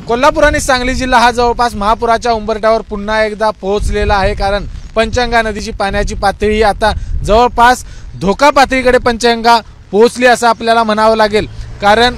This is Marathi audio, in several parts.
कोल्हापूर आणि सांगली जिल्हा हा जवळपास महापुराच्या उंबरठ्यावर पुन्हा एकदा पोहोचलेला आहे। कारण पंचगंगा नदीची पाण्याची पातळी आता जवळपास धोका पातळीकडे पंचगंगा पोहोचली असं आपल्याला म्हणावं लागेल। कारण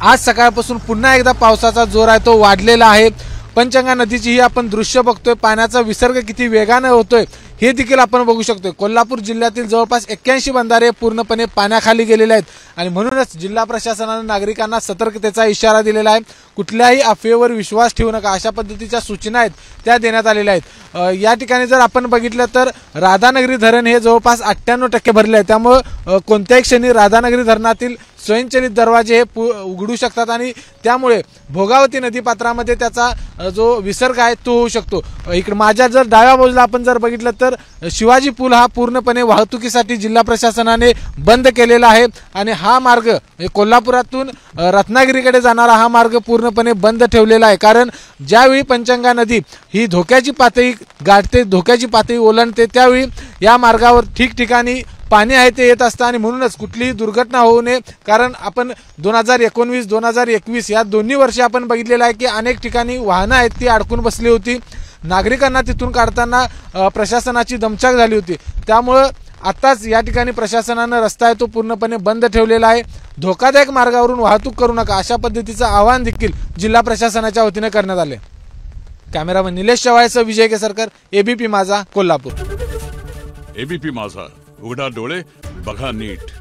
आज सकाळपासून पुन्हा एकदा पावसाचा जोर आहे तो वाढलेला आहे। पंचगंगा नदीची ही आपण दृश्य बघतोय, पाण्याचा विसर्ग किती वेगाने होतोय हे देखील आपण बघू शकतोय। कोल्हापूर जिल्ह्यातील जवळपास 81 बंधारे पूर्णपणे पाण्याखाली गेलेले आहेत आणि म्हणूनच जिल्हा प्रशासनाने नागरिकांना सतर्कतेचा इशारा दिलेला आहे। कुठल्याही अफवेवर विश्वास ठेवू नका अशा पद्धतीच्या सूचना आहेत त्या देण्यात आलेल्या आहेत। या ठिकाणी जर आपण बघितलं तर राधानगरी धरण हे जवळपास 98% भरले आहे। त्यामुळे कोणत्याही क्षणी राधानगरी धरणातील स्वयंचलित दरवाजे हे उघडू शकतात आणि त्यामुळे भोगावती नदीपात्रामध्ये त्याचा जो विसर्ग आहे तो होऊ शकतो। इकडे माझ्या जर डाव्या बाजूला आपण जर बघितलं तर शिवाजी पूल हा पूर्णपणे वाहतुकीसाठी जिल्हा प्रशासनाने बंद केलेला आहे आणि हा मार्ग कोल्हापुरातून रत्नागिरीकडे जाणारा हा मार्ग पूर्णपणे बंद ठेवलेला आहे। कारण ज्यावेळी पंचगंगा नदी ही धोक्याची पातळी गाठते, धोक्याची पातळी ओलांडते, त्यावेळी या मार्गावर ठिकठिकाणी पाणी आहे ते येत असतं आणि म्हणूनच कुठलीही दुर्घटना होऊ नये। कारण आपण 2019 2021 या दोन्ही वर्षी आपण बघितलेलं आहे की अनेक ठिकाणी वाहनं आहेत ती अडकून बसली होती, नागरिकांना तिथून काढताना प्रशासनाची दमछाक झाली होती। त्यामुळे आताच या ठिकाणी प्रशासनाने रस्ता आहे तो पूर्णपणे बंद ठेवलेला आहे। धोकादायक मार्गावरून वाहतूक करू नका अशा पद्धतीचं आवाहन देखील जिल्हा प्रशासनाच्या वतीने करण्यात आले। कॅमेरामन निलेश शेवाळेसह विजय केसरकर, एबीपी माझा, कोल्हापूर। एबीपी माझा, उघडा डोळे बघा नीट।